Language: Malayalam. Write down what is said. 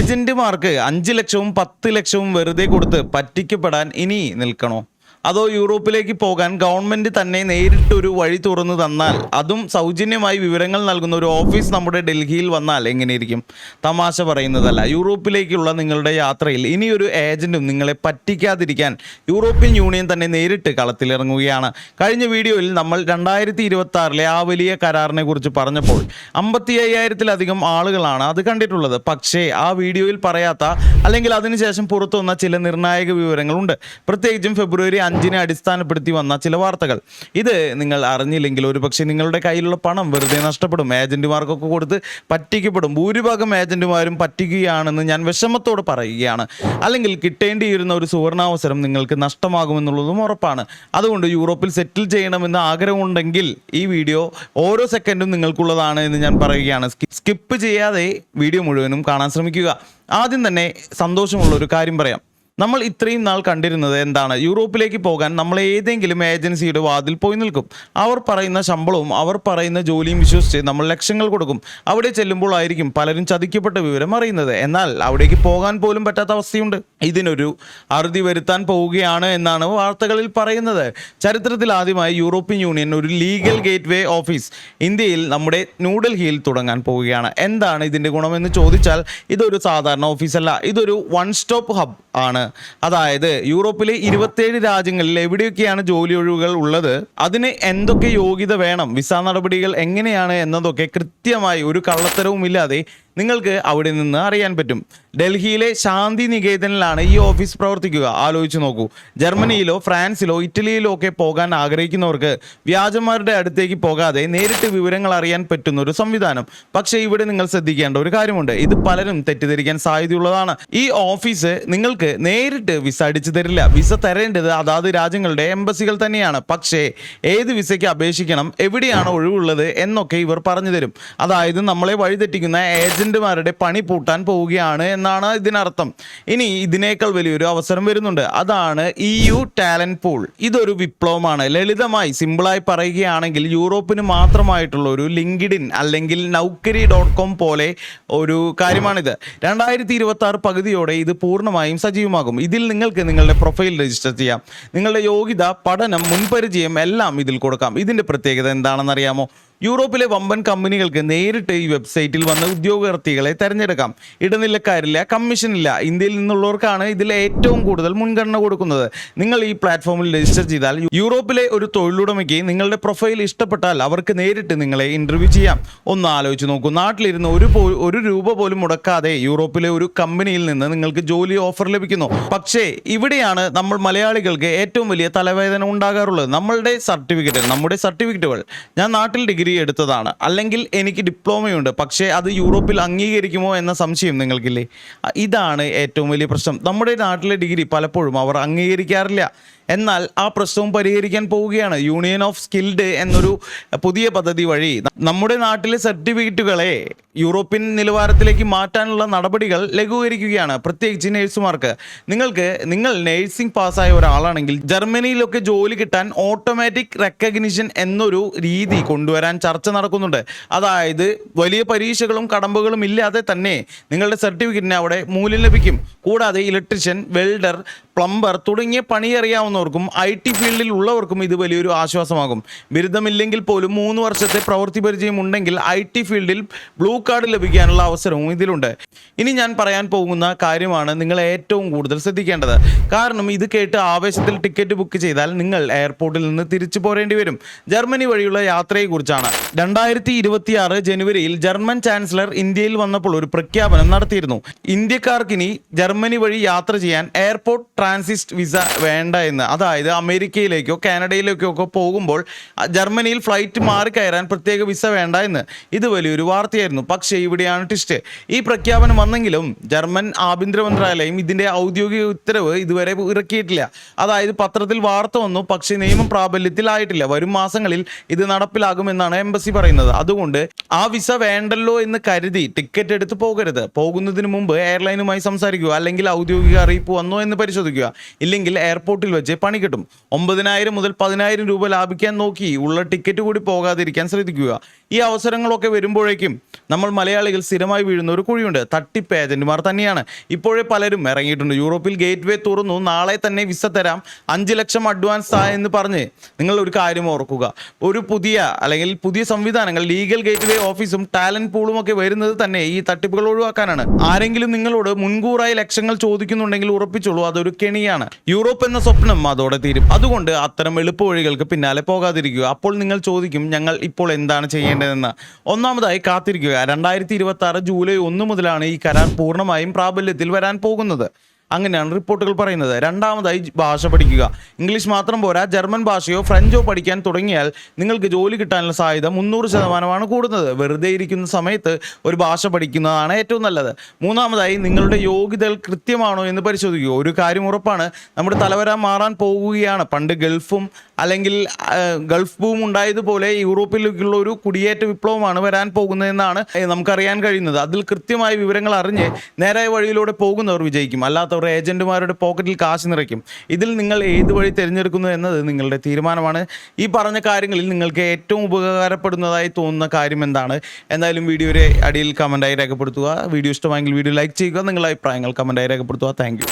ഏജന്റുമാർക്ക് 5 ലക്ഷവും 10 ലക്ഷവും വെറുതെ കൊടുത്ത് പറ്റിക്കപ്പെടാൻ ഇനി നിൽക്കണോ? അതോ യൂറോപ്പിലേക്ക് പോകാൻ ഗവൺമെന്റ് തന്നെ നേരിട്ടൊരു വഴി തുറന്നു തന്നാൽ, അതും സൗജന്യമായി വിവരങ്ങൾ നൽകുന്ന ഒരു ഓഫീസ് നമ്മുടെ ഡൽഹിയിൽ വന്നാൽ എങ്ങനെയിരിക്കും? തമാശ പറയുന്നതല്ല. യൂറോപ്പിലേക്കുള്ള നിങ്ങളുടെ യാത്രയിൽ ഇനിയൊരു ഏജന്റും നിങ്ങളെ പറ്റിക്കാതിരിക്കാൻ യൂറോപ്യൻ യൂണിയൻ തന്നെ നേരിട്ട് കളത്തിലിറങ്ങുകയാണ്. കഴിഞ്ഞ വീഡിയോയിൽ നമ്മൾ 2026 ആ വലിയ കരാറിനെ കുറിച്ച് പറഞ്ഞപ്പോൾ 55,000-ലധികം ആളുകളാണ് അത് കണ്ടിട്ടുള്ളത്. പക്ഷേ ആ വീഡിയോയിൽ പറയാത്ത, അല്ലെങ്കിൽ അതിനുശേഷം പുറത്തു വന്ന ചില നിർണായക വിവരങ്ങളുണ്ട്. പ്രത്യേകിച്ചും ഫെബ്രുവരി 5-നെ അടിസ്ഥാനപ്പെടുത്തി വന്ന ചില വാർത്തകൾ. ഇത് നിങ്ങൾ അറിഞ്ഞില്ലെങ്കിൽ ഒരുപക്ഷെ നിങ്ങളുടെ കയ്യിലുള്ള പണം വെറുതെ നഷ്ടപ്പെടും. ഏജന്റുമാർക്കൊക്കെ കൊടുത്ത് പറ്റിക്കപ്പെടും. ഭൂരിഭാഗം ഏജന്റുമാരും പറ്റിക്കുകയാണെന്ന് ഞാൻ വിഷമത്തോടെ പറയുകയാണ്. അല്ലെങ്കിൽ കിട്ടേണ്ടിയിരുന്ന ഒരു സുവർണാവസരം നിങ്ങൾക്ക് നഷ്ടമാകുമെന്നുള്ളതും ഉറപ്പാണ്. അതുകൊണ്ട് യൂറോപ്പിൽ സെറ്റിൽ ചെയ്യണമെന്ന് ആഗ്രഹമുണ്ടെങ്കിൽ ഈ വീഡിയോ ഓരോ സെക്കൻഡും നിങ്ങൾക്കുള്ളതാണ് എന്ന് ഞാൻ പറയുകയാണ്. സ്കിപ്പ് ചെയ്യാതെ വീഡിയോ മുഴുവനും കാണാൻ ശ്രമിക്കുക. ആദ്യം തന്നെ സന്തോഷമുള്ള ഒരു കാര്യം പറയാം. നമ്മൾ ഇത്രയും നാൾ കണ്ടിരുന്നത് എന്താണ്? യൂറോപ്പിലേക്ക് പോകാൻ നമ്മൾ ഏതെങ്കിലും ഏജൻസിയുടെ വാതിൽ പോയി നിൽക്കും. അവർ പറയുന്ന ശമ്പളവും അവർ പറയുന്ന ജോലിയും വിശ്വസിച്ച് നമ്മൾ ലക്ഷങ്ങൾ കൊടുക്കും. അവിടെ ചെല്ലുമ്പോൾ ആയിരിക്കും പലരും ചതിക്കപ്പെട്ട വിവരം അറിയുന്നത്. എന്നാൽ അവിടേക്ക് പോകാൻ പോലും പറ്റാത്ത അവസ്ഥയുണ്ട്. ഇതിനൊരു അറുതി വരുത്താൻ പോവുകയാണ് എന്നാണ് വാർത്തകളിൽ പറയുന്നത്. ചരിത്രത്തിൽ ആദ്യമായി യൂറോപ്യൻ യൂണിയൻ ഒരു ലീഗൽ ഗേറ്റ് വേ ഓഫീസ് ഇന്ത്യയിൽ, നമ്മുടെ ന്യൂഡൽഹിയിൽ തുടങ്ങാൻ പോവുകയാണ്. എന്താണ് ഇതിൻ്റെ ഗുണമെന്ന് ചോദിച്ചാൽ, ഇതൊരു സാധാരണ ഓഫീസല്ല, ഇതൊരു വൺ സ്റ്റോപ്പ് ഹബ് ആണ്. അതായത് യൂറോപ്പിലെ 27 രാജ്യങ്ങളിൽ എവിടെയൊക്കെയാണ് ജോലി ഒഴിവുകൾ ഉള്ളത്, അതിന് എന്തൊക്കെ യോഗ്യത വേണം, വിസ നടപടികൾ എങ്ങനെയാണ് എന്നതൊക്കെ കൃത്യമായി ഒരു കള്ളത്തരവും ഇല്ലാതെ നിങ്ങൾക്ക് അവിടെ നിന്ന് അറിയാൻ പറ്റും. ഡൽഹിയിലെ ശാന്തി നികേതനിലാണ് ഈ ഓഫീസ് പ്രവർത്തിക്കുക. ആലോചിച്ച് നോക്കൂ. ജർമ്മനിയിലോ ഫ്രാൻസിലോ ഇറ്റലിയിലോ ഒക്കെ പോകാൻ ആഗ്രഹിക്കുന്നവർക്ക് വ്യാജന്മാരുടെ അടുത്തേക്ക് പോകാതെ നേരിട്ട് വിവരങ്ങൾ അറിയാൻ പറ്റുന്ന ഒരു സംവിധാനം. പക്ഷേ ഇവിടെ നിങ്ങൾ ശ്രദ്ധിക്കേണ്ട ഒരു കാര്യമുണ്ട്. ഇത് പലരും തെറ്റിദ്ധരിക്കാൻ സാധ്യതയുള്ളതാണ്. ഈ ഓഫീസ് നിങ്ങൾക്ക് നേരിട്ട് വിസ അടിച്ചു തരില്ല. വിസ തരേണ്ടത് അതാത് രാജ്യങ്ങളുടെ എംബസികൾ തന്നെയാണ്. പക്ഷേ ഏത് വിസയ്ക്ക് അപേക്ഷിക്കണം, എവിടെയാണ് ഒഴിവുള്ളത് എന്നൊക്കെ ഇവർ പറഞ്ഞു തരും. അതായത് നമ്മളെ വഴിതെറ്റിക്കുന്ന ഏജന്റുമാരുടെ പണി പൂട്ടാൻ പോവുകയാണ് എന്നാണ് ഇതിനർത്ഥം. ഇനി ഇതിനേക്കാൾ വലിയൊരു അവസരം വരുന്നുണ്ട്. അതാണ് EU ടാലന്റ് പൂൾ. ഇതൊരു വിപ്ലവമാണ്. ലളിതമായി സിമ്പിളായി പറയുകയാണെങ്കിൽ യൂറോപ്പിന് മാത്രമായിട്ടുള്ള ഒരു ലിങ്ക്ഡിൻ അല്ലെങ്കിൽ Naukri.com പോലെ ഒരു കാര്യമാണിത്. 2026 പകുതിയോടെ ഇത് പൂർണ്ണമായും സജീവമാകും. ഇതിൽ നിങ്ങൾക്ക് നിങ്ങളുടെ പ്രൊഫൈൽ രജിസ്റ്റർ ചെയ്യാം. നിങ്ങളുടെ യോഗ്യത, പഠനം, മുൻപരിചയം എല്ലാം ഇതിൽ കൊടുക്കാം. ഇതിന്റെ പ്രത്യേകത എന്താണെന്നറിയാമോ? യൂറോപ്പിലെ വമ്പൻ കമ്പനികൾക്ക് നേരിട്ട് ഈ വെബ്സൈറ്റിൽ വന്ന് ഉദ്യോഗാർത്ഥികളെ തിരഞ്ഞെടുക്കാം. ഇടനിലക്കാരില്ല, കമ്മീഷനില്ല. ഇന്ത്യയിൽ നിന്നുള്ളവർക്കാണ് ഇതിൽ ഏറ്റവും കൂടുതൽ മുൻഗണന കൊടുക്കുന്നത്. നിങ്ങൾ ഈ പ്ലാറ്റ്ഫോമിൽ രജിസ്റ്റർ ചെയ്താൽ യൂറോപ്പിലെ ഒരു തൊഴിലുടമയ്ക്ക് നിങ്ങളുടെ പ്രൊഫൈൽ ഇഷ്ടപ്പെട്ടാൽ അവർക്ക് നേരിട്ട് നിങ്ങളെ ഇന്റർവ്യൂ ചെയ്യാം. ഒന്ന് ആലോചിച്ച് നോക്കൂ. നാട്ടിലിരുന്ന് ഒരു രൂപ പോലും മുടക്കാതെ യൂറോപ്പിലെ ഒരു കമ്പനിയിൽ നിന്ന് നിങ്ങൾക്ക് ജോലി ഓഫർ ലഭിക്കുന്നു. പക്ഷേ ഇവിടെയാണ് നമ്മൾ മലയാളികൾക്ക് ഏറ്റവും വലിയ തലവേദന ഉണ്ടാകാറുള്ളത്. നമ്മുടെ സർട്ടിഫിക്കറ്റുകൾ, ഞാൻ നാട്ടിൽ ഡിഗ്രി എടുത്തതാണ്, അല്ലെങ്കിൽ എനിക്ക് ഡിപ്ലോമയുണ്ട്, പക്ഷേ അത് യൂറോപ്പിൽ അംഗീകരിക്കുമോ എന്ന സംശയം നിങ്ങൾക്കില്ലേ? ഇതാണ് ഏറ്റവും വലിയ പ്രശ്നം. നമ്മുടെ നാട്ടിലെ ഡിഗ്രി പലപ്പോഴും അവർ അംഗീകരിക്കാറില്ല. എന്നാൽ ആ പ്രശ്നവും പരിഹരിക്കാൻ പോവുകയാണ് യൂണിയൻ ഓഫ് സ്കിൽഡ് എന്നൊരു പുതിയ പദ്ധതി വഴി. നമ്മുടെ നാട്ടിലെ സർട്ടിഫിക്കറ്റുകളെ യൂറോപ്യൻ മാറ്റാനുള്ള നടപടികൾ ലഘൂകരിക്കുകയാണ്. പ്രത്യേകിച്ച് നേഴ്സുമാർക്ക്. നിങ്ങൾ നേഴ്സിംഗ് പാസ്സായ ഒരാളാണെങ്കിൽ ജർമ്മനിയിലൊക്കെ ജോലി കിട്ടാൻ ഓട്ടോമാറ്റിക് റെക്കഗ്നിഷൻ എന്നൊരു രീതി കൊണ്ടുവരാൻ ചർച്ച നടക്കുന്നുണ്ട്. അതായത് വലിയ പരീക്ഷകളും കടമ്പകളും ഇല്ലാതെ തന്നെ നിങ്ങളുടെ സർട്ടിഫിക്കറ്റിന് അവിടെ മൂല്യം ലഭിക്കും. കൂടാതെ ഇലക്ട്രീഷ്യൻ, വെൽഡർ, പ്ലംബർ തുടങ്ങിയ പണിയറിയാവുന്നവർക്കും IT ഫീൽഡിൽ ഉള്ളവർക്കും ഇത് വലിയൊരു ആശ്വാസമാകും. ബിരുദമില്ലെങ്കിൽ പോലും 3 വർഷത്തെ പ്രവൃത്തി പരിചയം ഉണ്ടെങ്കിൽ IT ഫീൽഡിൽ ബ്ലൂ കാർഡ് ലഭിക്കാനുള്ള അവസരവും ഇതിലുണ്ട്. ഇനി ഞാൻ പറയാൻ പോകുന്ന കാര്യമാണ് നിങ്ങൾ ഏറ്റവും കൂടുതൽ ശ്രദ്ധിക്കേണ്ടത്. കാരണം ഇത് കേട്ട് ആവേശത്തിൽ ടിക്കറ്റ് ബുക്ക് ചെയ്താൽ നിങ്ങൾ എയർപോർട്ടിൽ നിന്ന് തിരിച്ചു പോരേണ്ടി വരും. ജർമ്മനി വഴിയുള്ള യാത്രയെക്കുറിച്ചാണ്. 2026 ജനുവരിയിൽ ജർമ്മൻ ചാൻസലർ ഇന്ത്യയിൽ വന്നപ്പോൾ ഒരു പ്രഖ്യാപനം നടത്തിയിരുന്നു. ഇന്ത്യക്കാർക്കിനി ജർമ്മനി വഴി യാത്ര ചെയ്യാൻ എയർപോർട്ട് ട്രാൻസിറ്റ് വിസ വേണ്ട എന്ന്. അതായത് അമേരിക്കയിലേക്കോ കാനഡയിലേക്കോ ഒക്കെ പോകുമ്പോൾ ജർമ്മനിയിൽ ഫ്ലൈറ്റ് മാറി കയറാൻ പ്രത്യേക വിസ വേണ്ട എന്ന്. ഇത് വലിയൊരു വാർത്തയായിരുന്നു. പക്ഷേ ഇവിടെയാണ് ട്വിസ്റ്റ്. ഈ പ്രഖ്യാപനം വന്നെങ്കിലും ജർമ്മൻ ആഭ്യന്തര മന്ത്രാലയം ഇതിൻ്റെ ഔദ്യോഗിക ഉത്തരവ് ഇതുവരെ ഇറക്കിയിട്ടില്ല. അതായത് പത്രത്തിൽ വാർത്ത വന്നു, പക്ഷേ നിയമം പ്രാബല്യത്തിലായിട്ടില്ല. വരും മാസങ്ങളിൽ ഇത് നടപ്പിലാകുമെന്നാണ് എംബസി പറയുന്നത്. അതുകൊണ്ട് ആ വിസ വേണ്ടല്ലോ എന്ന് കരുതി ടിക്കറ്റ് എടുത്ത് പോകരുത്. പോകുന്നതിന് മുമ്പ് എയർലൈനുമായി സംസാരിക്കുക. അല്ലെങ്കിൽ ഔദ്യോഗിക അറിയിപ്പ് വന്നോ എന്ന് പരിശോധിക്കുക. ഇല്ലെങ്കിൽ എയർപോർട്ടിൽ വെച്ച് പണി കിട്ടും. 9,000 മുതൽ 10,000 രൂപ ലാഭിക്കാൻ നോക്കി ഉള്ള ടിക്കറ്റ് കൂടി പോകാതിരിക്കാൻ ശ്രദ്ധിക്കുക. ഈ അവസരങ്ങളൊക്കെ വരുമ്പോഴേക്കും നമ്മൾ മലയാളികൾ സ്ഥിരമായി വീഴുന്ന ഒരു കുഴിയുണ്ട്. തട്ടിപ്പ് ഏജന്റുമാർ തന്നെയാണ്. ഇപ്പോഴേ പലരും ഇറങ്ങിയിട്ടുണ്ട്. യൂറോപ്പിൽ ഗേറ്റ് വേ തുറന്നു, നാളെ തന്നെ വിസ തരാം, 5 ലക്ഷം അഡ്വാൻസ് എന്ന് പറഞ്ഞ് നിങ്ങൾ ഒരു കാര്യം ഓർക്കുക. ഒരു പുതിയ സംവിധാനങ്ങൾ, ലീഗൽ ഗേറ്റ് വേ ഓഫീസും ടാലന്റ് പൂളും ഒക്കെ വരുന്നത് തന്നെ ഈ തട്ടിപ്പുകൾ ഒഴിവാക്കാനാണ്. ആരെങ്കിലും നിങ്ങളോട് മുൻകൂറായി ലക്ഷങ്ങൾ ചോദിക്കുന്നുണ്ടെങ്കിൽ ഉറപ്പിച്ചോളൂ, അതൊരു കെണിയാണ്. യൂറോപ്പ് എന്ന സ്വപ്നം അതോടെ തീരും. അതുകൊണ്ട് അത്തരം എളുപ്പ വഴികൾക്ക് പിന്നാലെ പോകാതിരിക്കുക. അപ്പോൾ നിങ്ങൾ ചോദിക്കും, ഞങ്ങൾ ഇപ്പോൾ എന്താണ് ചെയ്യേണ്ടതെന്ന്. ഒന്നാമതായി കാത്തിരിക്കുക. 2026 ജൂലൈ 1 മുതലാണ് ഈ കരാർ പൂർണ്ണമായും പ്രാബല്യത്തിൽ വരാൻ പോകുന്നത്. അങ്ങനെയാണ് റിപ്പോർട്ടുകൾ പറയുന്നത്. രണ്ടാമതായി ഭാഷ പഠിക്കുക. ഇംഗ്ലീഷ് മാത്രം പോരാ, ജർമ്മൻ ഭാഷയോ ഫ്രഞ്ചോ പഠിക്കാൻ തുടങ്ങിയാൽ നിങ്ങൾക്ക് ജോലി കിട്ടാനുള്ള സാധ്യത 300% കൂടുന്നത്. വെറുതെ ഇരിക്കുന്ന സമയത്ത് ഒരു ഭാഷ പഠിക്കുന്നതാണ് ഏറ്റവും നല്ലത്. മൂന്നാമതായി നിങ്ങളുടെ യോഗ്യതകൾ കൃത്യമാണോ എന്ന് പരിശോധിക്കുക. ഒരു കാര്യം ഉറപ്പാണ്, നമ്മുടെ തലവര മാറാൻ പോകുകയാണ്. പണ്ട് ഗൾഫ് ബൂം ഉണ്ടായതുപോലെ യൂറോപ്പിലേക്കുള്ള ഒരു കുടിയേറ്റ വിപ്ലവമാണ് വരാൻ പോകുന്നതെന്നാണ് നമുക്കറിയാൻ കഴിയുന്നത്. അതിൽ കൃത്യമായ വിവരങ്ങൾ അറിഞ്ഞ് നേരായ വഴിയിലൂടെ പോകുന്നവർ വിജയിക്കും. അല്ലാത്തവർ ഏജന്റുമാരുടെ പോക്കറ്റിൽ കാശ് നിറയ്ക്കും. ഇതിൽ നിങ്ങൾ ഏത് വഴി തിരഞ്ഞെടുക്കുന്നു എന്നത് നിങ്ങളുടെ തീരുമാനമാണ്. ഈ പറഞ്ഞ കാര്യങ്ങളിൽ നിങ്ങൾക്ക് ഏറ്റവും ഉപകാരപ്പെടുന്നതായി തോന്നുന്ന കാര്യം എന്താണ്? എന്തായാലും വീഡിയോയുടെ അടിയിൽ കമൻറ്റായി രേഖപ്പെടുത്തുക. വീഡിയോ ഇഷ്ടമായെങ്കിൽ വീഡിയോ ലൈക്ക് ചെയ്യുക. നിങ്ങളുടെ അഭിപ്രായങ്ങൾ കമൻറ്റായി രേഖപ്പെടുത്തുക. താങ്ക്